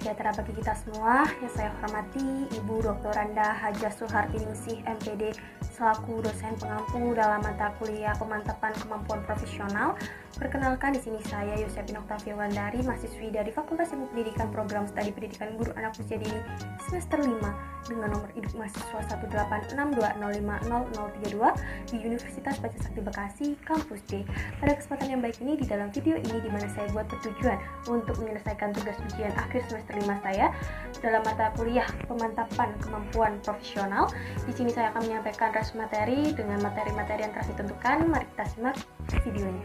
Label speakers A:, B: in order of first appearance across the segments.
A: sejahtera bagi kita semua. Yang saya hormati Ibu Dr. Randa Hajah Suhartiningsih MPD selaku dosen pengampu dalam mata kuliah pemantapan kemampuan profesional. Perkenalkan, di sini saya Yosepin Oktavia Wandari, mahasiswi dari Fakultas Ilmu Pendidikan Program Studi Pendidikan Guru Anak Usia Dini semester 5 dengan nomor induk mahasiswa 18620500032 di Universitas Pancasakti Bekasi, Kampus D. Pada kesempatan yang baik ini, di dalam video ini dimana saya buat bertujuan untuk menyelesaikan tugas ujian akhir semester 5 saya dalam mata kuliah pemantapan kemampuan profesional. Di sini saya akan menyampaikan res materi dengan materi-materi yang telah ditentukan. Mari kita simak videonya.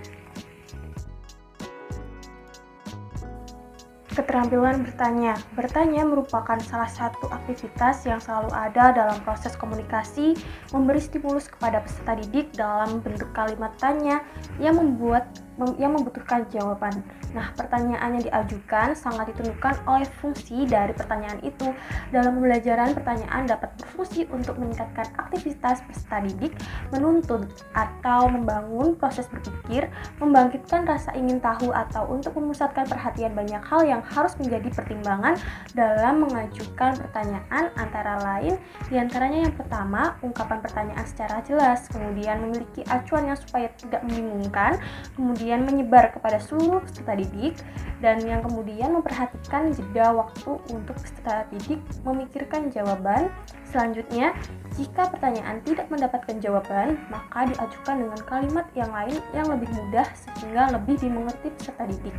A: Keterampilan bertanya. Bertanya merupakan salah satu aktivitas yang selalu ada dalam proses komunikasi, memberi stimulus kepada peserta didik dalam bentuk kalimat tanya yang membutuhkan jawaban. Nah, pertanyaan yang diajukan sangat ditentukan oleh fungsi dari pertanyaan itu. Dalam pembelajaran, pertanyaan dapat berfungsi untuk meningkatkan aktivitas peserta didik, menuntun atau membangun proses berpikir, membangkitkan rasa ingin tahu, atau untuk memusatkan perhatian. Banyak hal yang harus menjadi pertimbangan dalam mengajukan pertanyaan, antara lain diantaranya yang pertama, ungkapan pertanyaan secara jelas, kemudian memiliki acuan yang supaya tidak membingungkan, kemudian menyebar kepada seluruh peserta didik, dan yang kemudian memperhatikan jeda waktu untuk peserta didik memikirkan jawaban. Selanjutnya, jika pertanyaan tidak mendapatkan jawaban, maka diajukan dengan kalimat yang lain yang lebih mudah sehingga lebih dimengerti peserta didik.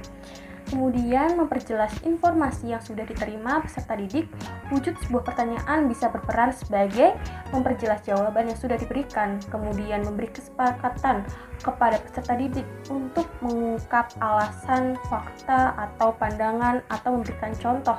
A: Kemudian memperjelas informasi yang sudah diterima peserta didik. Wujud sebuah pertanyaan bisa berperan sebagai memperjelas jawaban yang sudah diberikan, kemudian memberi kesepakatan kepada peserta didik untuk mengungkap alasan, fakta, atau pandangan, atau memberikan contoh.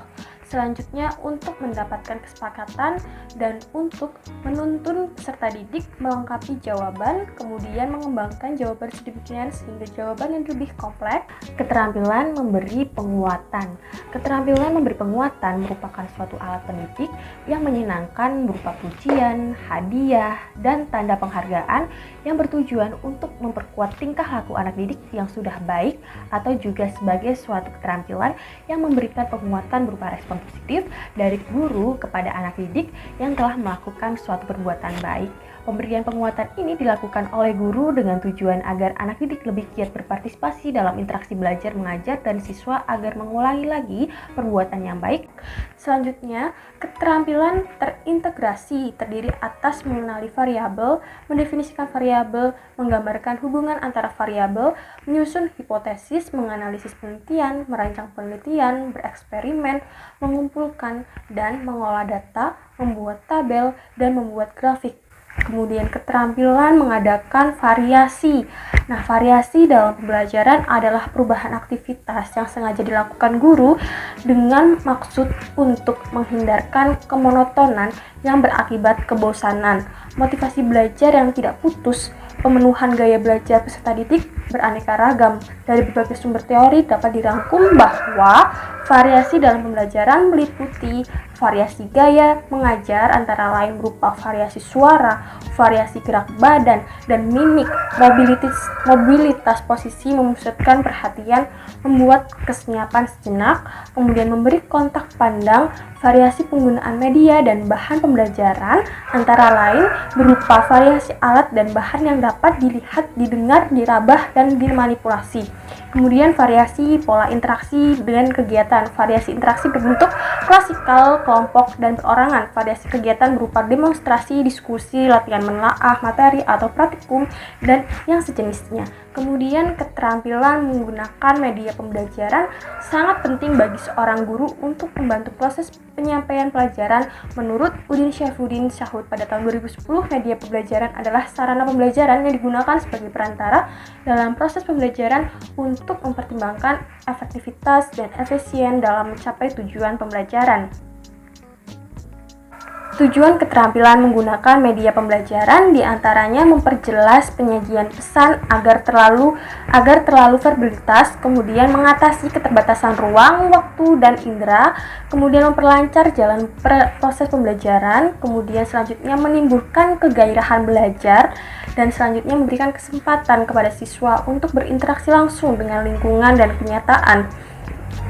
A: Selanjutnya, untuk mendapatkan kesepakatan dan untuk menuntun peserta didik melengkapi jawaban, kemudian mengembangkan jawaban sedemikian sehingga jawaban yang lebih kompleks. Keterampilan memberi penguatan. Keterampilan memberi penguatan merupakan suatu alat pendidik yang menyenangkan berupa pujian, hadiah, dan tanda penghargaan yang bertujuan untuk memperkuat tingkah laku anak didik yang sudah baik, atau juga sebagai suatu keterampilan yang memberikan penguatan berupa respon positif dari guru kepada anak didik yang telah melakukan suatu perbuatan baik. Pemberian penguatan ini dilakukan oleh guru dengan tujuan agar anak didik lebih giat berpartisipasi dalam interaksi belajar mengajar dan siswa agar mengulangi lagi perbuatan yang baik. Selanjutnya, keterampilan terintegrasi terdiri atas mengenali variabel, mendefinisikan variabel, menggambarkan hubungan antara variabel, menyusun hipotesis, menganalisis penelitian, merancang penelitian, bereksperimen, mengumpulkan dan mengolah data, membuat tabel, dan membuat grafik. Kemudian keterampilan mengadakan variasi. Nah, variasi dalam pembelajaran adalah perubahan aktivitas yang sengaja dilakukan guru dengan maksud untuk menghindarkan kemonotonan yang berakibat kebosanan. Motivasi belajar yang tidak putus, pemenuhan gaya belajar peserta didik beraneka ragam. Dari berbagai sumber teori dapat dirangkum bahwa variasi dalam pembelajaran meliputi variasi gaya mengajar, antara lain berupa variasi suara, variasi gerak badan dan mimik, mobilitas posisi, memusatkan perhatian, membuat kesenyapan sejenak, kemudian memberi kontak pandang, variasi penggunaan media dan bahan pembelajaran, antara lain berupa variasi alat dan bahan yang dapat dilihat, didengar, diraba, dan dimanipulasi. Kemudian variasi pola interaksi dengan kegiatan. Variasi interaksi berbentuk klasikal, kelompok, dan perorangan. Variasi kegiatan berupa demonstrasi, diskusi, latihan menelaah materi atau praktikum, dan yang sejenisnya. Kemudian keterampilan menggunakan media pembelajaran sangat penting bagi seorang guru untuk membantu proses penyampaian pelajaran. Menurut Udin Syaifuddin Syahud pada tahun 2010, media pembelajaran adalah sarana pembelajaran yang digunakan sebagai perantara dalam proses pembelajaran untuk mempertimbangkan efektivitas dan efisien dalam mencapai tujuan pembelajaran. Tujuan keterampilan menggunakan media pembelajaran diantaranya memperjelas penyajian pesan agar terlalu verbalitas, kemudian mengatasi keterbatasan ruang, waktu, dan indera, kemudian memperlancar jalan proses pembelajaran, kemudian selanjutnya menimbulkan kegairahan belajar, dan selanjutnya memberikan kesempatan kepada siswa untuk berinteraksi langsung dengan lingkungan dan kenyataan.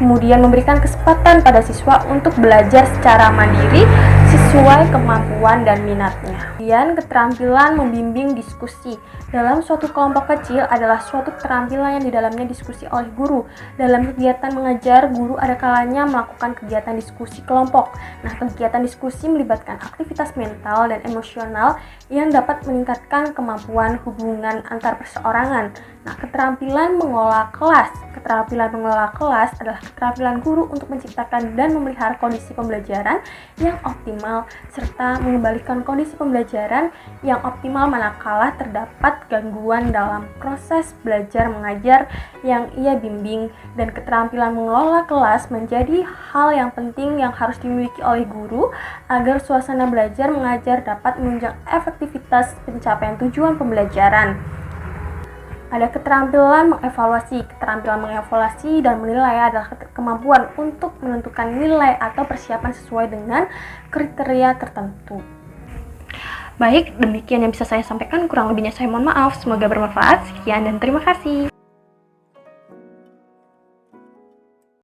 A: Kemudian memberikan kesempatan pada siswa untuk belajar secara mandiri sesuai kemampuan dan minatnya. Kemudian keterampilan membimbing diskusi. Dalam suatu kelompok kecil adalah suatu keterampilan yang di dalamnya diskusi oleh guru. Dalam kegiatan mengajar, guru ada kalanya melakukan kegiatan diskusi kelompok. Nah, kegiatan diskusi melibatkan aktivitas mental dan emosional yang dapat meningkatkan kemampuan hubungan antar perseorangan. Nah, keterampilan mengelola kelas. Keterampilan mengelola kelas adalah keterampilan guru untuk menciptakan dan memelihara kondisi pembelajaran yang optimal serta mengembalikan kondisi pembelajaran yang optimal manakala terdapat gangguan dalam proses belajar mengajar yang ia bimbing. Dan keterampilan mengelola kelas menjadi hal yang penting yang harus dimiliki oleh guru agar suasana belajar mengajar dapat menunjang efektivitas pencapaian tujuan pembelajaran. Ada keterampilan mengevaluasi. Keterampilan mengevaluasi dan menilai adalah kemampuan untuk menentukan nilai atau persiapan sesuai dengan kriteria tertentu. Baik, demikian yang bisa saya sampaikan. Kurang lebihnya saya mohon maaf. Semoga bermanfaat. Sekian dan terima kasih.